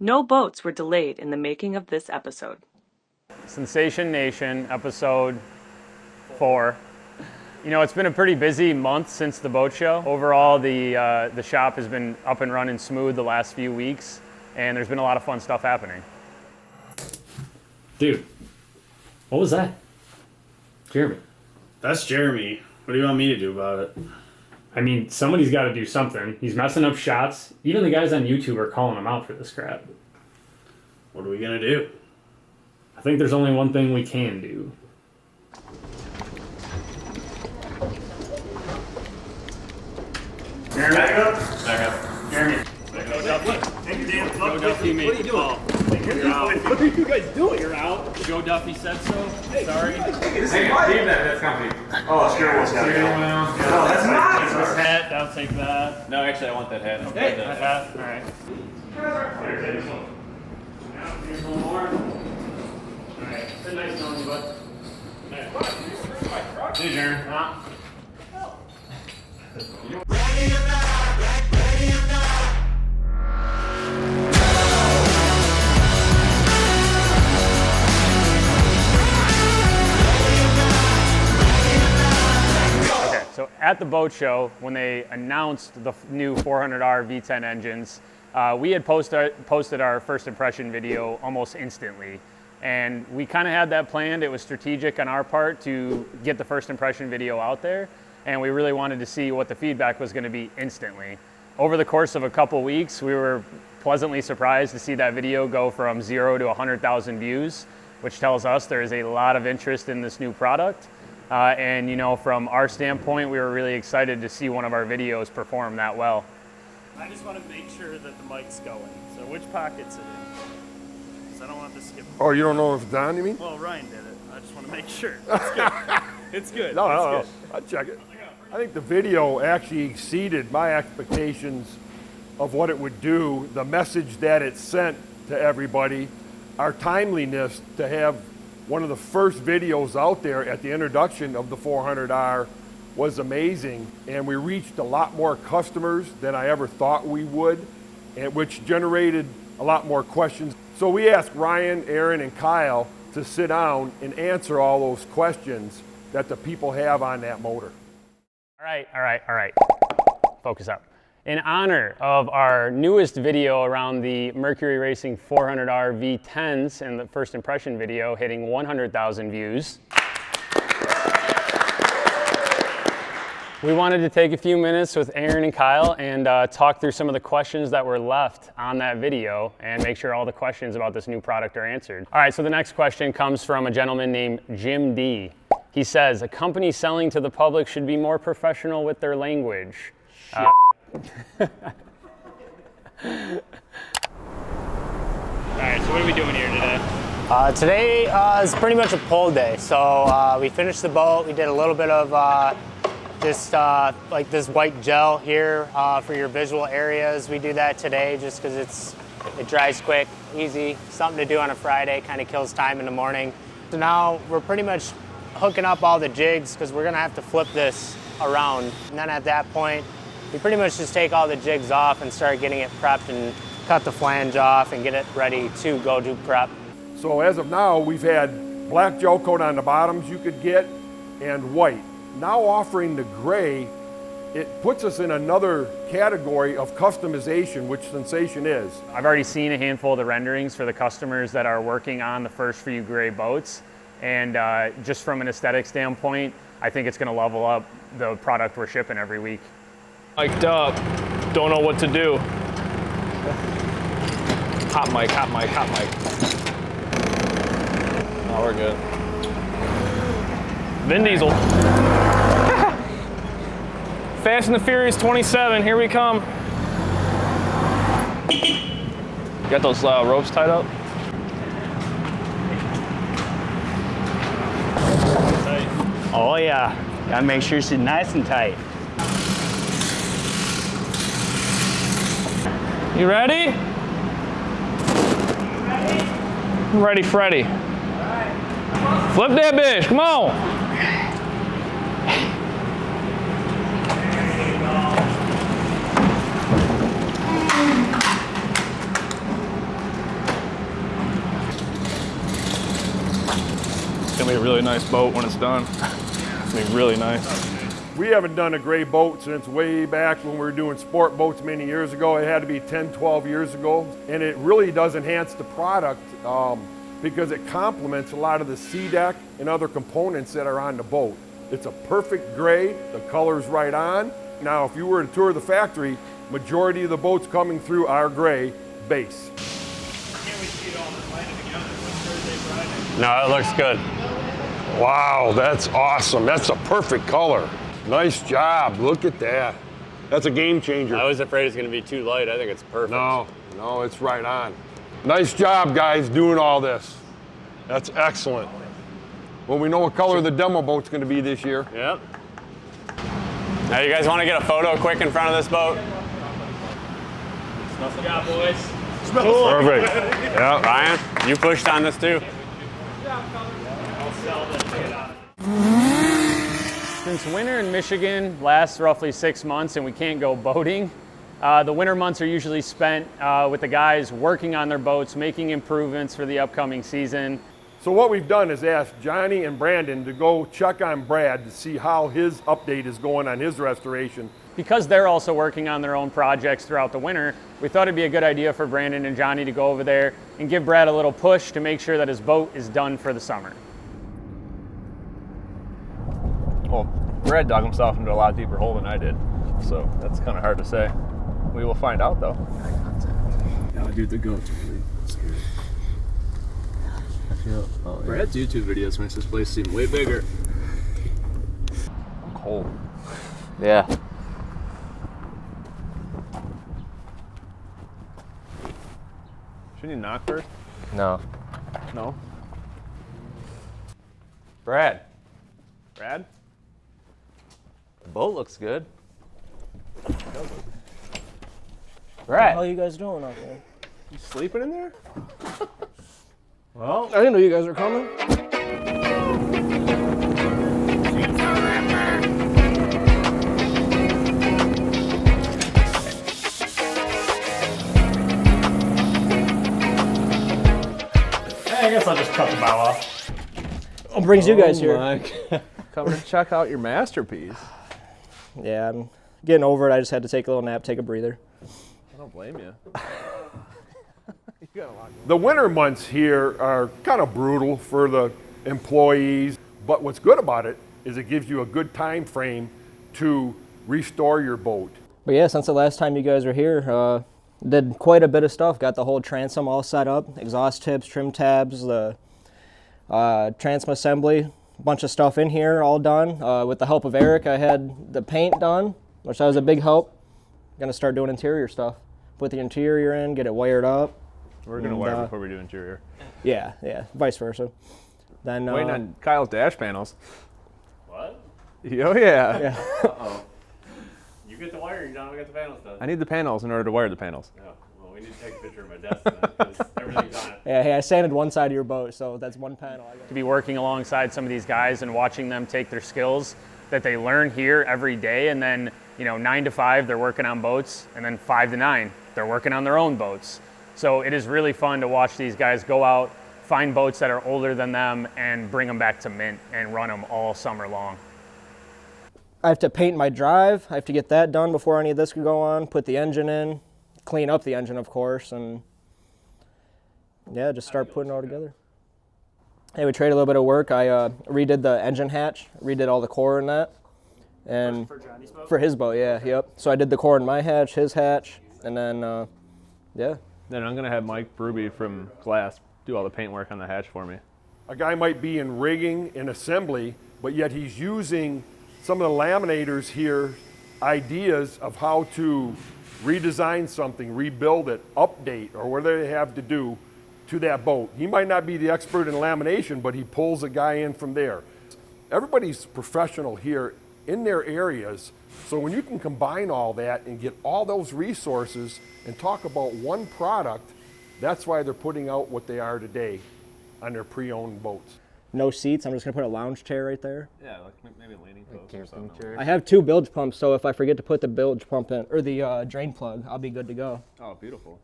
No boats were delayed in the making of this episode. Sensation Nation, episode 4. You know, it's been a pretty busy month since the boat show. Overall, the shop has been up and running smooth the last few weeks, and there's been a lot of fun stuff happening. Dude, what was that? Jeremy. That's Jeremy. What do you want me to do about it? I mean, somebody's got to do something. He's messing up shots. Even the guys on YouTube are calling him out for this crap. What are we going to do? I think there's only one thing we can do. Jeremy, back up. Back up. Jeremy. Go Duffy made the call. What are you guys doing? You're out. Joe Duffy said so. Sorry. That's company. Oh, sure was gotta go. No, that's not. This hat, I'll take that. No, actually, I want that hat. Hey, that hat. All right. Here's one more. All right. It's been nice knowing you, bud. Hey, Jeremy. So at the boat show, when they announced the new 400R V10 engines, we had posted our first impression video almost instantly. And we kind of had that planned. It was strategic on our part to get the first impression video out there. And we really wanted to see what the feedback was going to be instantly. Over the course of a couple weeks, we were pleasantly surprised to see that video go from 0 to 100,000 views, which tells us there is a lot of interest in this new product. And you know, from our standpoint, we were really excited to see one of our videos perform that well. I just want to make sure that the mic's going. So which pocket's it in? Because I don't want to skip. Oh, you don't know if it's on, you mean? Well, Ryan did it. I just want to make sure. It's good. It's good. No. It's good. I'll check it. I think the video actually exceeded my expectations of what it would do, the message that it sent to everybody, our timeliness to have one of the first videos out there at the introduction of the 400R was amazing, and we reached a lot more customers than I ever thought we would, and which generated a lot more questions. So we asked Ryan, Aaron, and Kyle to sit down and answer all those questions that the people have on that motor. All right. Focus up. In honor of our newest video around the Mercury Racing 400R V10s and the first impression video hitting 100,000 views, we wanted to take a few minutes with Aaron and Kyle and talk through some of the questions that were left on that video and make sure all the questions about this new product are answered. All right, so the next question comes from a gentleman named Jim D. He says, a company selling to the public should be more professional with their language. All right, so what are we doing here today? Today is pretty much a pull day. So we finished the boat. We did a little bit of just like this white gel here for your visual areas. We do that today just because it dries quick, easy, something to do on a Friday, kind of kills time in the morning. So now we're pretty much hooking up all the jigs because we're gonna have to flip this around. And then at that point, we pretty much just take all the jigs off and start getting it prepped and cut the flange off and get it ready to go to prep. So as of now, we've had black gel coat on the bottoms you could get and white. Now offering the gray, it puts us in another category of customization, which Sensation is. I've already seen a handful of the renderings for the customers that are working on the first few gray boats. And just from an aesthetic standpoint, I think it's gonna level up the product we're shipping every week. Mic'd up, don't know what to do. Hot mic. Oh, we're good. Vin Diesel. Fast and the Furious 27, here we come. Got those ropes tied up? Oh yeah, gotta make sure she's nice and tight. You ready? I'm ready, Freddy. Flip that bitch, come on. be a really nice boat when it's done. It's gonna be really nice. We haven't done a gray boat since way back when we were doing sport boats many years ago. It had to be 10, 12 years ago. And it really does enhance the product because it complements a lot of the sea deck and other components that are on the boat. It's a perfect gray, the color's right on. Now, if you were to tour the factory, majority of the boats coming through are gray base. Can't we see it all blended together? Thursday, Friday. No, it looks good. Wow, that's awesome. That's a perfect color. Nice job, look at that. That's a game changer. I was afraid it's gonna be too light. I think it's perfect. No, it's right on. Nice job, guys, doing all this. That's excellent. Well, we know what color the demo boat's gonna be this year. Yep. Now, you guys wanna get a photo quick in front of this boat? Good job, boys. Perfect. Yeah. Ryan, you pushed on this too. I'll sell this. Get on it. Since winter in Michigan lasts roughly 6 months and we can't go boating, the winter months are usually spent with the guys working on their boats, making improvements for the upcoming season. So what we've done is asked Johnny and Brandon to go check on Brad to see how his update is going on his restoration. Because they're also working on their own projects throughout the winter, we thought it'd be a good idea for Brandon and Johnny to go over there and give Brad a little push to make sure that his boat is done for the summer. Well, Brad dug himself into a lot deeper hole than I did, so that's kind of hard to say. We will find out, though. Yeah, dude, the goat's really scary. Oh, yeah. Brad's YouTube videos makes this place seem way bigger. I'm cold. Yeah. Shouldn't you knock first? No. No. Brad, Brad? the boat looks good. How are you guys doing out there? You sleeping in there? Well, I didn't know you guys were coming. I guess I'll just cut the bow off. What brings you guys here? Coming to check out your masterpiece. Yeah, I'm getting over it. I just had to take a little nap, take a breather. I don't blame you. The winter months here are kind of brutal for the employees, but what's good about it is it gives you a good time frame to restore your boat. But yeah, since the last time you guys were here, did quite a bit of stuff. Got the whole transom all set up, exhaust tips, trim tabs, the transom assembly, a bunch of stuff in here all done. With the help of Eric, I had the paint done, which that was a big help. Gonna start doing interior stuff. Put the interior in, get it wired up. We're going to wire before we do interior. Yeah, vice versa. Then Waiting on Kyle's dash panels. What? Oh, yeah. Yeah. Uh-oh. You get the wire, you don't get the panels done. I need the panels in order to wire the panels. Oh, well, we need to take a picture of my desk then, because everything's on it. Yeah, hey, I sanded one side of your boat, so that's one panel. To be working alongside some of these guys and watching them take their skills that they learn here every day, and then 9 to 5 they're working on boats, and then 5 to 9 they're working on their own boats. So it is really fun to watch these guys go out, find boats that are older than them, and bring them back to mint and run them all summer long. I have to paint my drive. I have to get that done before any of this could go on, put the engine in, clean up the engine, of course, and yeah, just start putting it all together. Hey, we traded a little bit of work. I redid the engine hatch, redid all the core in that. And For Johnny's boat? for his boat, yeah, yep. So I did the core in my hatch, his hatch, and then, yeah. Then I'm going to have Mike Bruby from Glass do all the paint work on the hatch for me. A guy might be in rigging and assembly, but yet he's using some of the laminators here, ideas of how to redesign something, rebuild it, update, or whatever they have to do to that boat. He might not be the expert in lamination, but he pulls a guy in from there. Everybody's professional here in their areas, so when you can combine all that and get all those resources and talk about one product, that's why they're putting out what they are today on their pre-owned boats. No seats, I'm just gonna put a lounge chair right there. Yeah, like maybe a leaning post or something. I have 2 bilge pumps, so if I forget to put the bilge pump in, or the drain plug, I'll be good to go. Oh, beautiful.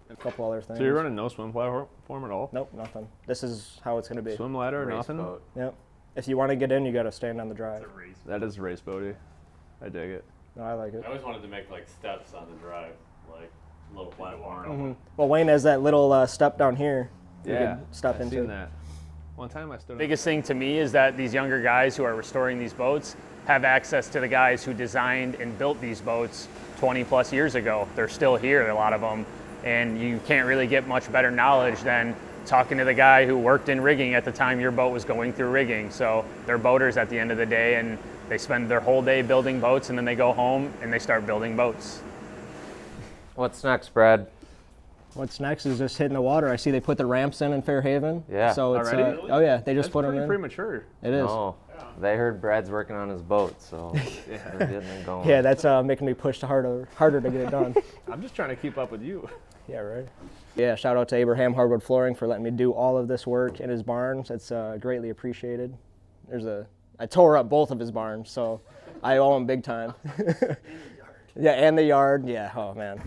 a couple other things. So you're running no swim platform at all? Nope, nothing. This is how it's going to be. Swim ladder, nothing? Boat. Yep. If you want to get in, you got to stand on the drive. That is race boaty. I dig it. No, I like it. I always wanted to make like steps on the drive, like a little platform. Well, Wayne has that little step down here. You Yeah, could step I've into. seen that. One time I stood. Biggest thing to me is that these younger guys who are restoring these boats have access to the guys who designed and built these boats 20 plus years ago. They're still here, a lot of them, and you can't really get much better knowledge than talking to the guy who worked in rigging at the time your boat was going through rigging. So they're boaters at the end of the day, and they spend their whole day building boats, and then they go home and they start building boats. What's next, Brad? What's next is just hitting the water. I see they put the ramps in Fairhaven. Yeah. So it's Already? oh yeah, they just That's put them pretty in. premature. It is. Oh, they heard Brad's working on his boat, so they're getting it going. Yeah, that's making me push harder to get it done. I'm just trying to keep up with you. Yeah, right. Yeah, shout out to Abraham Hardwood Flooring for letting me do all of this work in his barns. It's greatly appreciated. I tore up both of his barns, so I owe him big time. Yeah, and the yard. Yeah, oh man.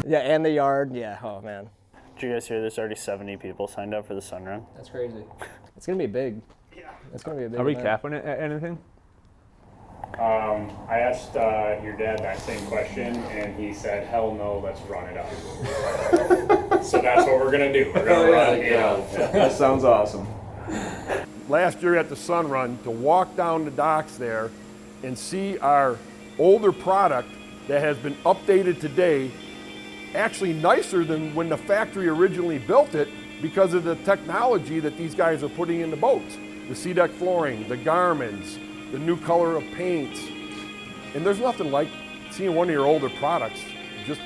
Yeah, and the yard. Yeah, oh man. Did you guys hear there's already 70 people signed up for the sun run? That's crazy. It's gonna be big. Yeah. It's gonna be a big. Are we event. capping it at anything? I asked your dad that same question, and he said, "Hell no, let's run it up." So that's what we're gonna do. We're gonna run it up. That sounds awesome. Last year at the Sun Run, to walk down the docks there and see our older product that has been updated today, actually nicer than when the factory originally built it because of the technology that these guys are putting in the boats. The sea-deck flooring, the garments, the new color of paints. And there's nothing like seeing one of your older products just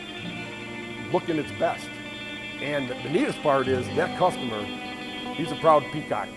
looking its best. And the neatest part is that customer, he's a proud peacock.